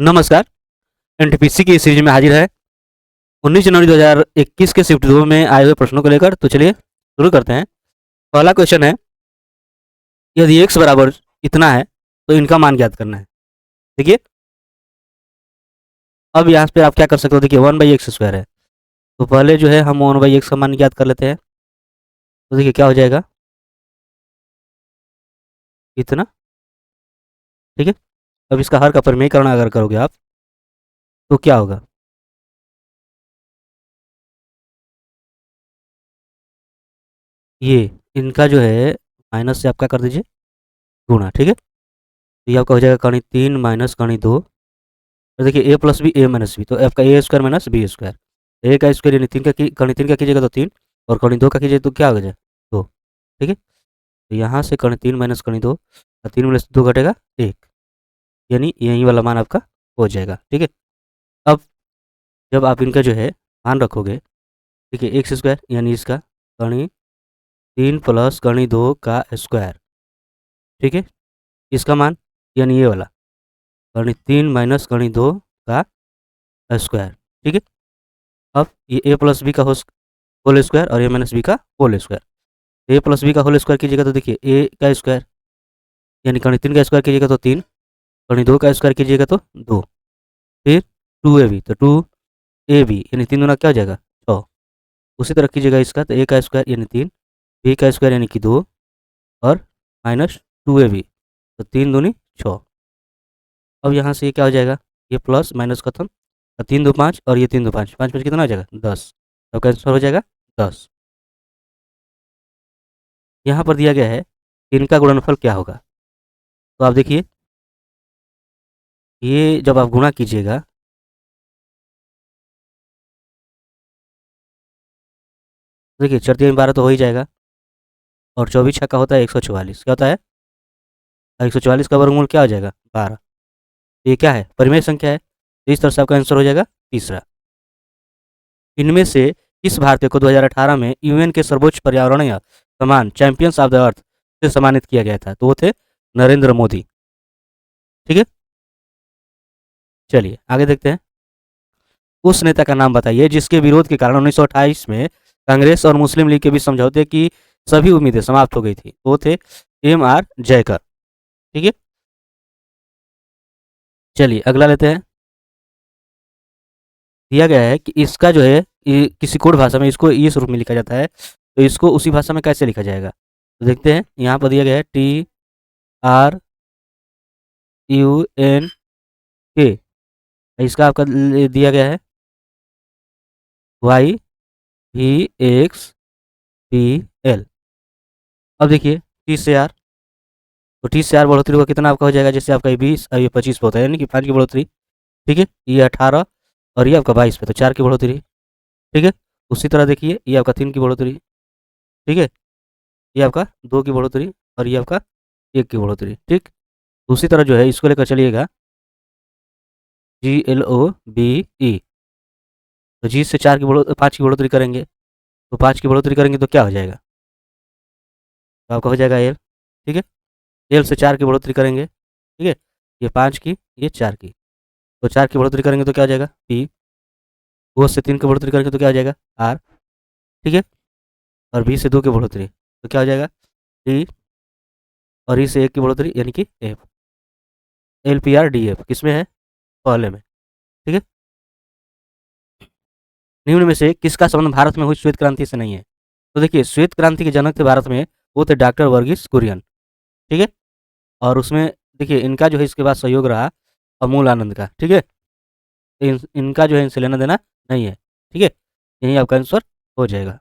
नमस्कार। एनटीपीसी की सीरीज में हाजिर है 19 जनवरी 2021 के शिफ्ट 2 में आए हुए प्रश्नों को लेकर। तो चलिए शुरू करते हैं। पहला क्वेश्चन है, यदि x बराबर इतना है तो इनका मान ज्ञात करना है। देखिए, अब यहाँ पे आप क्या कर सकते हो, देखिए 1/x² है, तो पहले जो है हम 1/x का मान ज्ञात कर लेते हैं। तो देखिए क्या हो जाएगा, इतना। ठीक है, अब इसका हर का परिमेयकरण अगर करोगे आप तो क्या होगा, ये इनका जो है माइनस से आप क्या कर दीजिए, गुणा। ठीक है, तो ये आपका हो जाएगा कणी 3 माइनस कणी 2। और देखिए a plus B a minus B, तो आपका a² माइनस b²। a का स्क्वायर यानी 3 का कणी 3 का कीजिएगा तो 3, और कणी 2 का कीजिए तो क्या हो जाए, 2। ठीक है, तो यहाँ से कणी 3 माइनस कणी 2, 3 में से 2 घटेगा 1, यानी यही वाला मान आपका हो जाएगा। ठीक है, अब जब आप इनका जो है मान रखोगे, ठीक है, x² यानी इसका कणी 3 प्लस कणी 2 का स्क्वायर। ठीक है, इसका मान यानी ये वाला कणी 3 माइनस कणी 2 का स्क्वायर। ठीक है, अब ये a प्लस बी का होल स्क्वायर और a माइनस बी का whole square. a plus B का होल स्क्वायर कीजिएगा तो देखिए a का स्क्वायर यानी कणी 3 का स्क्वायर कीजिएगा तो 3, कणी 2 का स्क्वायर कीजिएगा तो 2, फिर 2ab तो 2ab यानी 3 दूना क्या हो जाएगा, 6। उसी तरह कीजिएगा इसका, तो a का स्क्वायर यानी 3, b का स्क्वायर यानी कि 2, और माइनस 2ab तो 3 दूनी 6। अब यहाँ से ये क्या हो जाएगा, ये प्लस माइनस खत्म, 3 2 5 और ये 3 2 5, 5 5 कितना हो जाएगा, 10। तो कैंसिल हो जाएगा 10। यहाँ पर दिया गया है इनका गुणनफल क्या होगा। तो आप देखिए, ये जब आप गुणा कीजिएगा, देखिए 4 3 12 तो हो ही जाएगा, और 24 छक्का होता है 144, क्या होता है, 144 का वर्गमूल क्या हो जाएगा, 12। ये क्या है, परिमेय संख्या है, तो इस तरह से आपका आंसर हो जाएगा तीसरा। इनमें से किस भारतीय को 2018 में यूएन के सर्वोच्च पर्यावरणीय सम्मान चैंपियंस ऑफ द अर्थ से सम्मानित किया गया था, तो वो थे नरेंद्र मोदी। ठीक है, चलिए आगे देखते हैं। उस नेता का नाम बताइए जिसके विरोध के कारण 1928 में कांग्रेस और मुस्लिम लीग के बीच समझौते की सभी उम्मीदें समाप्त हो गई थी, वो थे M.R. जयकर। ठीक है, चलिए अगला लेते हैं। दिया गया है कि इसका जो है, किसी कोड भाषा में इसको इस रूप में लिखा जाता है, तो इसको उसी भाषा में कैसे लिखा जाएगा, तो देखते हैं। यहाँ पर दिया गया है TRUNK, इसका आपका दिया गया है YVXPL। अब देखिए टी से आर, तो टी से आर बढ़ोतरी का कितना आपका हो जाएगा, जैसे आपका ये 20 और ये 25 पे होता है, यानी कि 5 की बढ़ोतरी। ठीक है, ये 18 और ये आपका 22 पे, तो 4 की बढ़ोतरी। ठीक है, उसी तरह देखिए ये आपका 3 की बढ़ोतरी। ठीक है, ये आपका 2 की बढ़ोतरी, और ये आपका 1 की बढ़ोतरी। ठीक, उसी तरह जो है इसको लेकर चलिएगा GLOBE, तो जी से 5 की बढ़ोतरी करेंगे, तो 5 की बढ़ोतरी करेंगे तो क्या हो जाएगा, तो आपका हो जाएगा एल। ठीक है, एल से 4 की बढ़ोतरी करेंगे, ठीक है, ये 5 की ये 4 की, तो 4 की बढ़ोतरी करेंगे तो क्या हो जाएगा पी। ओ से 3 की बढ़ोतरी करेंगे तो क्या हो जाएगा आर। ठीक है, और बी से 2 की बढ़ोतरी तो क्या हो जाएगा डी, और ई से 1 की बढ़ोतरी यानी कि एफ। LPRDF किस में है, पहले में। ठीक है, निम्न में से किसका संबंध भारत में हुई श्वेत क्रांति से नहीं है, तो देखिए श्वेत क्रांति के जनक थे भारत में, वो थे डॉक्टर वर्गीस कुरियन। ठीक है, और उसमें देखिए इनका जो है इसके बाद सहयोग रहा अमूल आनंद का। ठीक है, तो इनका जो है इनसे लेना देना नहीं है। ठीक है, यही आपका आंसर हो जाएगा।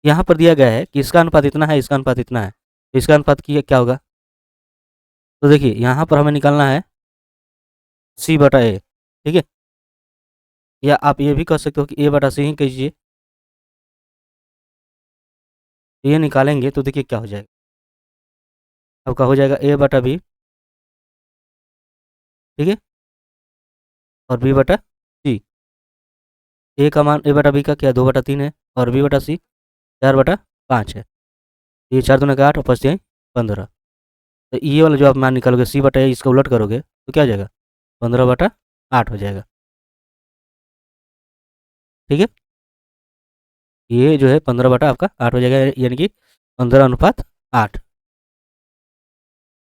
यहाँ पर दिया गया है कि इसका अनुपात इतना है, इसका अनुपात इतना है, तो इसका अनुपात की क्या होगा, तो देखिए यहाँ पर हमें निकालना है C/A। ठीक है, या आप ये भी कह सकते हो कि A/C ही कीजिए, ये निकालेंगे तो देखिए क्या हो जाएगा, आपका हो जाएगा A/B। ठीक है, और B/C। ए का मान A/B का क्या 2/3 है, और B/C 4/5 है, ये 4 दूनी 8 और 5 तिहाई 15। तो ये वाला जो आप मान निकालोगे C/A, इसका उलट करोगे तो क्या हो जाएगा 15/8 हो जाएगा। ठीक है, ये जो है 15 बटा आपका 8 हो जाएगा, यानी कि 15:8।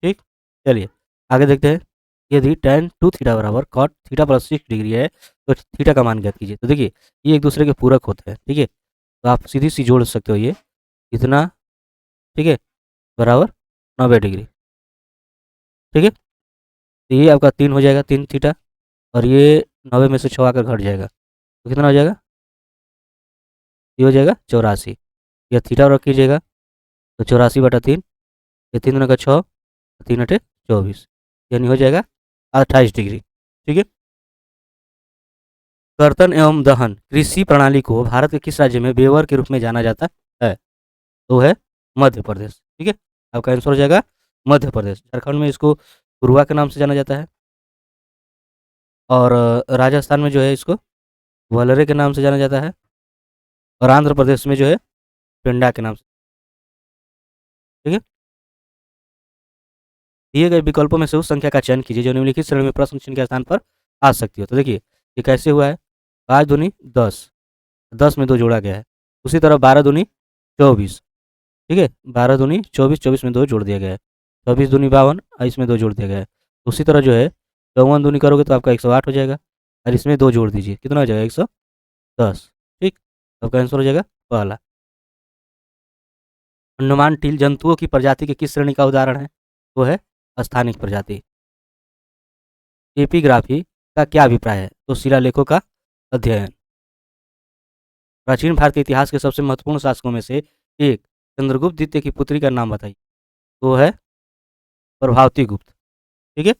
ठीक, चलिए आगे देखते हैं। यदि tan 2 थीटा बराबर cot थीटा प्लस 6 डिग्री है तो थीटा का मान ज्ञात कीजिए। तो देखिए ये एक दूसरे के पूरक होते हैं। ठीक है, तो आप सीधी सी जोड़ सकते हो ये इतना, ठीक है, बराबर 90 डिग्री। ठीक है, तो ये आपका 3 हो जाएगा, 3 थीटा, और ये 90 में से 6 आकर घट जाएगा तो कितना हो जाएगा, ये हो जाएगा 84। यह थीटा रख कीजिएगा तो 84/3, ये 3 दूना का 6, 3 × 8 = 24, यानी हो जाएगा 28 डिग्री। ठीक है, कर्तन एवं दहन कृषि प्रणाली को भारत के किस राज्य में वेवर के रूप में जाना जाता है? तो है मध्य प्रदेश। ठीक है, आपका आंसर हो जाएगा मध्य प्रदेश। झारखंड में इसको गुरुआ के नाम से जाना जाता है, और राजस्थान में जो है इसको वलरे के नाम से जाना जाता है, और आंध्र प्रदेश में जो है पेंडा के नाम से। ठीक है, दिए गए विकल्पों में से उस संख्या का चयन कीजिए जो निम्नलिखित श्रेणी में प्रश्न चिन्ह के स्थान पर आ सकती हो। तो देखिए ये कैसे हुआ है, 5 दूनी 10, 10 में 2 जोड़ा गया है। उसी तरह 12 दूनी 24, ठीक है, 12 दूनी 24, 24 में 2 जोड़ दिया गया है। 24 दूनी 52, और इसमें 2 जोड़ दिया गया है। उसी तरह जो है 54 दूनी करोगे तो आपका 108 हो जाएगा, और इसमें 2 जोड़ दीजिए, कितना हो जाएगा, 110। ठीक, आपका आंसर हो जाएगा पहला। अंडमान टील जंतुओं की प्रजाति के किस श्रेणी का उदाहरण है? वो है स्थानिक प्रजाति। एपिग्राफी का क्या अभिप्राय है? तो शिलालेखों का अध्ययन। प्राचीन भारत के इतिहास के सबसे महत्वपूर्ण शासकों में से एक चंद्रगुप्त द्वितीय की पुत्री का नाम बताइए। तो है प्रभावती गुप्त। ठीक है,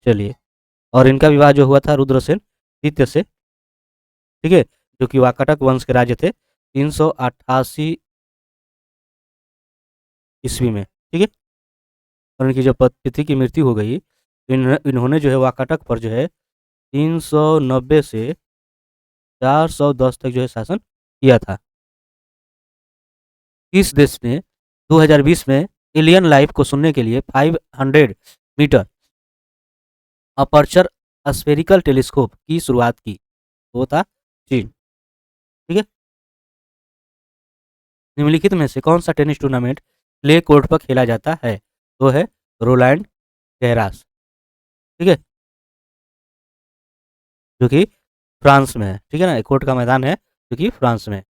चलिए, और इनका विवाह जो हुआ था रुद्रसेन द्वितीय से, ठीक है, जो कि वाकाटक वंश के राजे थे 388 ईस्वी में। ठीक है, और इनकी जब पति की मृत्यु हो गई तो इन्होंने जो है वाकाटक पर जो है 390 से 410 तक जो है शासन किया था। इस देश ने 2020 में एलियन लाइफ को सुनने के लिए 500 मीटर अपर्चर स्फेरिकल टेलीस्कोप की शुरुआत की। वो था चीन। ठीक है, निम्नलिखित में से कौन सा टेनिस टूर्नामेंट क्ले कोर्ट पर खेला जाता है? तो है रोलैंड गैरास। ठीक है, जो कि फ्रांस में है। ठीक है ना, कोर्ट का मैदान है जो कि फ्रांस में है।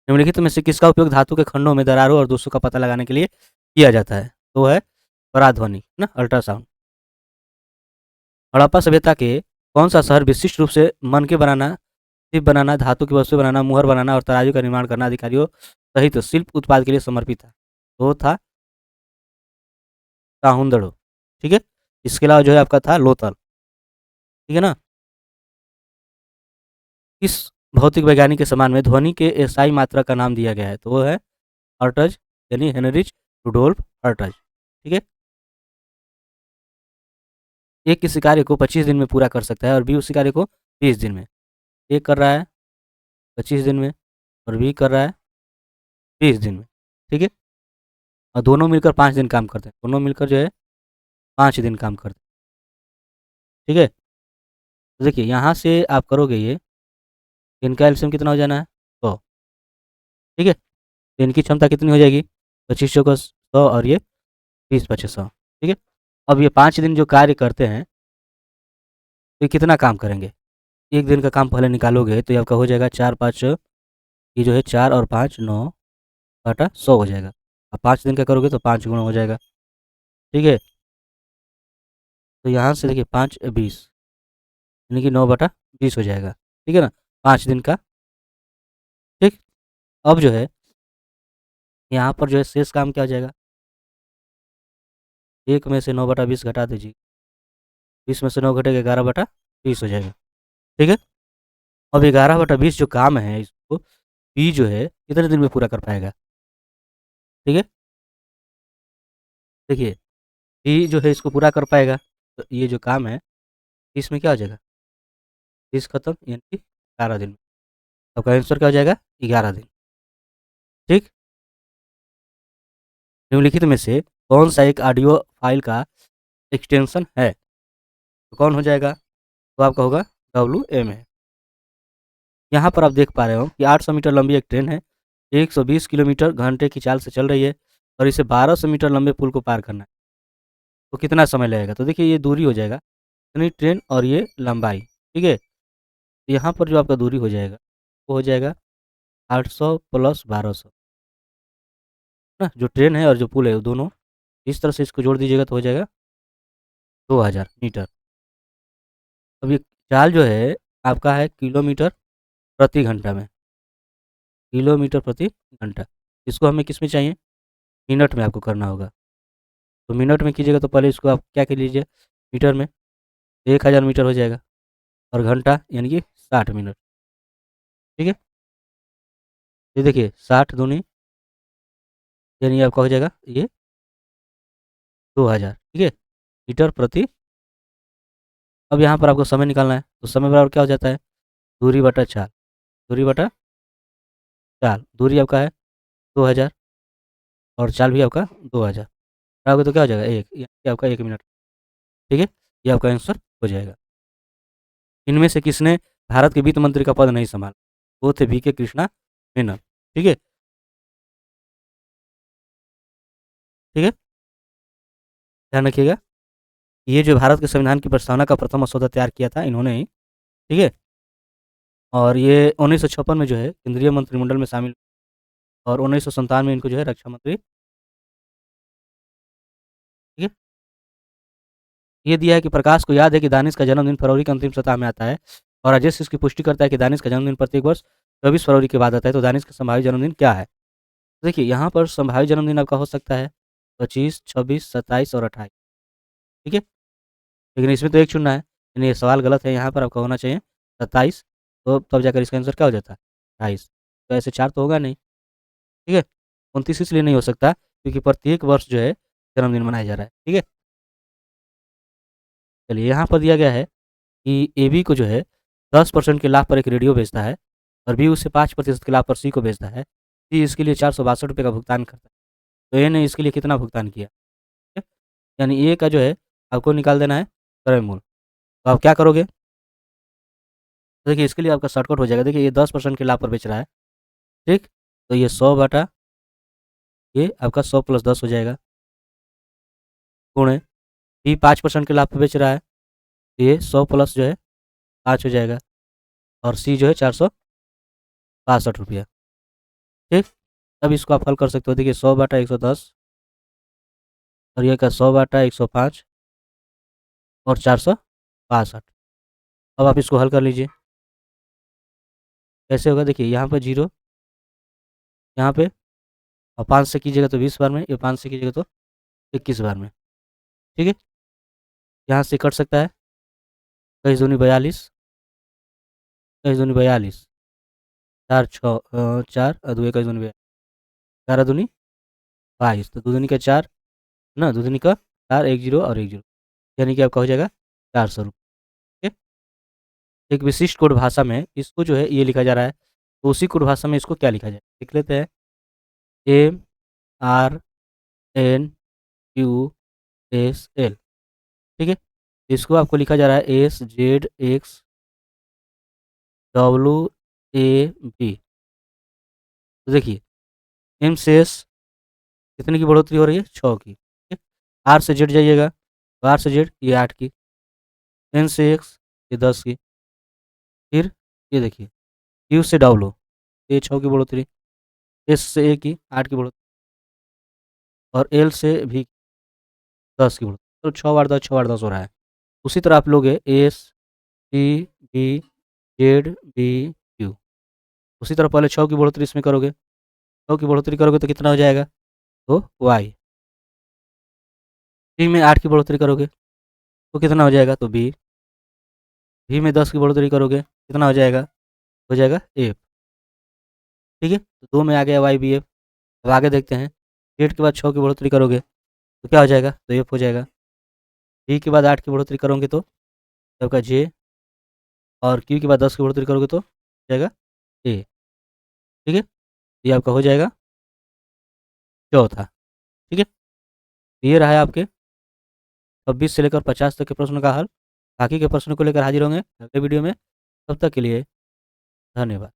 निम्नलिखित में से किसका उपयोग धातु के खंडों में दरारों और दोषों का पता लगाने के लिए किया जाता है? तो है पराध्वनि ना, अल्ट्रासाउंड। हड़प्पा सभ्यता के कौन सा शहर विशिष्ट रूप से मन के बनाना, शिप बनाना, धातु की वस्तु बनाना, मुहर बनाना और तराजू का निर्माण करना अधिकारियों सहित शिल्प उत्पाद के लिए समर्पित था? तो था काहुंदड़ो। ठीक है, इसके अलावा जो है आपका था लोथल। ठीक है ना, किस भौतिक वैज्ञानिक के समान में ध्वनि के एसआई मात्रा का नाम दिया गया है? तो वो है हर्टज, यानी हेनरिच रुडोल्फ हर्टज। ठीक है, एक किसी कार्य को 25 दिन में पूरा कर सकता है और बी उसी कार्य को 20 दिन में। एक कर रहा है 25 दिन में और बी कर रहा है 20 दिन में। ठीक है, और दोनों मिलकर 5 दिन काम करते हैं, दोनों मिलकर जो है 5 दिन काम करते हैं। ठीक है, तो देखिए यहाँ से आप करोगे ये, इनका एलसीएम कितना हो जाना है, 100। ठीक है, तो इनकी क्षमता कितनी हो जाएगी, 25 को 100 और ये 20 × 100। ठीक है, अब ये 5 दिन जो कार्य करते हैं तो ये कितना काम करेंगे, एक दिन का काम पहले निकालोगे तो ये आपका हो जाएगा 4×5, ये जो है 4 और 5 9/100 हो जाएगा। अब 5 दिन का करोगे तो 5 गुना हो जाएगा। ठीक है, तो यहाँ से देखिए 5×20 यानी कि 9/20 हो जाएगा। ठीक है ना, 5 दिन का। ठीक, अब जो है यहाँ पर जो है शेष काम क्या हो जाएगा, 1 में से 9/20 घटा दीजिए, 20 में से 9 घटेगा 11/20 हो जाएगा। ठीक है, अब 11/20 जो काम है इसको बी जो है कितने दिन में पूरा कर पाएगा? ठीक है, देखिए बी जो है इसको पूरा कर पाएगा, तो ये जो काम है इसमें क्या हो जाएगा, 20 खत्म यानी कि 11 दिन में। आपका आंसर क्या हो जाएगा, 11 दिन। ठीक, निम्नलिखित में से कौन सा एक ऑडियो फाइल का एक्सटेंशन है, तो कौन हो जाएगा? तो आपका होगा WM है। यहाँ पर आप देख पा रहे हो कि 800 मीटर लंबी एक ट्रेन है, 120 किलोमीटर घंटे की चाल से चल रही है और इसे 1200 मीटर लंबे पुल को पार करना है। तो कितना समय लगेगा? तो देखिए ये दूरी हो जाएगा, यानी ट्रेन और ये लंबाई, ठीक है? तो यहाँ पर जो आपका दूरी हो जाएगा, वो हो जाएगा 800 प्लस 1200 ना, जो ट्रेन है और जो पुल है वो दोनों इस तरह से इसको जोड़ दीजिएगा तो हो जाएगा 2000 मीटर। अब ये चाल जो है आपका है किलोमीटर प्रति घंटा में, किलोमीटर प्रति घंटा। इसको हमें किस में चाहिए? मिनट में आपको करना होगा। तो मिनट में कीजिएगा तो पहले इसको आप क्या कर लीजिए, मीटर में, 1000 मीटर हो जाएगा और घंटा यानी कि 60 मिनट, ठीक है? ये देखिए 60 दूनी यानी आपका हो जाएगा ये 2000, ठीक है? मीटर प्रति। अब यहाँ पर आपको समय निकालना है, तो समय बराबर क्या हो जाता है? दूरी बटा चाल, दूरी बटा चाल। दूरी आपका है 2000 और चाल भी आपका 2000, बराबर तो क्या हो जाएगा 1, यानी आपका 1 मिनट, ठीक है? ये आपका आंसर हो जाएगा। इनमें से किसने भारत के वित्त मंत्री का पद नहीं संभाला? वो थे VK कृष्णा मेनन, ठीक है? ठीक है, ध्यान रखिएगा। ये जो भारत के संविधान की प्रस्तावना का प्रथम मसौदा तैयार किया था इन्होंने ही, ठीक है? और ये 1956 में जो है केंद्रीय मंत्रिमंडल में शामिल और 1957 में इनको जो है रक्षा मंत्री, ठीक है? ये दिया है कि प्रकाश को याद है कि दानिश का जन्मदिन फरवरी के अंतिम सप्ताह में आता है और राजेश इसकी पुष्टि करता है कि दानिश का जन्मदिन प्रत्येक वर्ष 24 फरवरी के बाद आता है, तो दानिश का संभावित जन्मदिन क्या है? देखिए यहाँ पर संभावित जन्मदिन आपका हो सकता है 25, 26, 27 और 28, ठीक है? लेकिन इसमें तो एक चुनना है, यानी ये सवाल गलत है, यहाँ पर आपका होना चाहिए 27, तो तब जाकर इसका आंसर क्या हो जाता है? 28। तो ऐसे 4 तो होगा नहीं, ठीक है? 29 इसलिए नहीं हो सकता क्योंकि प्रत्येक वर्ष जो है जन्मदिन मनाया जा रहा है, ठीक है? चलिए यहाँ पर दिया गया है कि AB को जो है 10% के लाभ पर एक रेडियो बेचता है और B उसे 5% के लाभ पर C को बेचता है। C इसके लिए 462 रुपये का भुगतान करता है, तो A ने इसके लिए कितना भुगतान किया? ठीक है? यानी A का जो है आपको निकाल देना है क्रय मूल्य। तो आप क्या करोगे? तो देखिए इसके लिए आपका शॉर्टकट हो जाएगा। देखिए ये 10% के लाभ पर बेच रहा है, ठीक? तो ये 100 बटा ये आपका 100 प्लस 10 हो जाएगा, गुणे B 5% के लाभ पर बेच रहा है, तो ये 100 प्लस जो है 5 हो जाएगा और C जो है 462 रुपया, ठीक? अब इसको आप हल कर सकते हो। देखिए 100 बटा 110 और ये का 100 बटा 105 और 462। अब आप इसको हल कर लीजिए, कैसे होगा? देखिए यहाँ पे 0, यहाँ पे, और 5 से कीजिएगा तो 20 बार में, ये 5 से कीजिएगा तो 21 बार में, ठीक है? यहाँ से कट सकता है, 23 दूनी 42, 23 दूनी 42, 4 6 4 और 2 21 दूनी 11 दूनी 22, तो 2 दूनी का 4 ना, 2 दूनी का 4, 1 0 और 1 0, यानी कि आपका हो जाएगा 400 रुपये, ठीक है? एक विशिष्ट कोड भाषा में इसको जो है ये लिखा जा रहा है, तो उसी कोड भाषा में इसको क्या लिखा जाए? लिख लेते हैं AMRNQSL, ठीक है? इसको आपको लिखा जा रहा है SZXWAB। तो देखिए एम से एस कितने की बढ़ोतरी हो रही है? 6 की, ठीक है? आर से जेड जाइएगा, तो आर से जेड ये 8 की, एन से एक्स ये 10 की, फिर ये देखिए क्यू से डब्ल्यू ये 6 की बढ़ोतरी, एस से ए की 8 की बढ़ोतरी और एल से भी 10 की बढ़ोतरी, तो 6 बार 10 6 बार 10 हो रहा है। उसी तरह आप लोगे S T B Z B Q, उसी तरह पहले 6 की बढ़ोतरी इसमें करोगे, 6 की बढ़ोतरी करोगे तो कितना हो जाएगा? तो वाई। टी में 8 की बढ़ोतरी करोगे तो कितना हो जाएगा? तो बी। भी में 10 की बढ़ोतरी करोगे कितना हो जाएगा? हो जाएगा एफ, ठीक है? तो 2 में आ गया वाई बी एफ। अब आगे देखते हैं, 8 के बाद 6 की बढ़ोतरी करोगे तो क्या हो जाएगा? तो एफ हो जाएगा। बी के बाद 8 की बढ़ोतरी करोगे तो आपका जे, और क्यू के बाद 10 की बढ़ोतरी करोगे तो हो जाएगा ए, ठीक है? ये आपका हो जाएगा चौथा, ठीक है? ये रहा है आपके 26 से लेकर 50 तक के प्रश्नों का हल, बाकी के प्रश्नों को लेकर हाजिर होंगे अगले वीडियो में। तब तक के लिए धन्यवाद।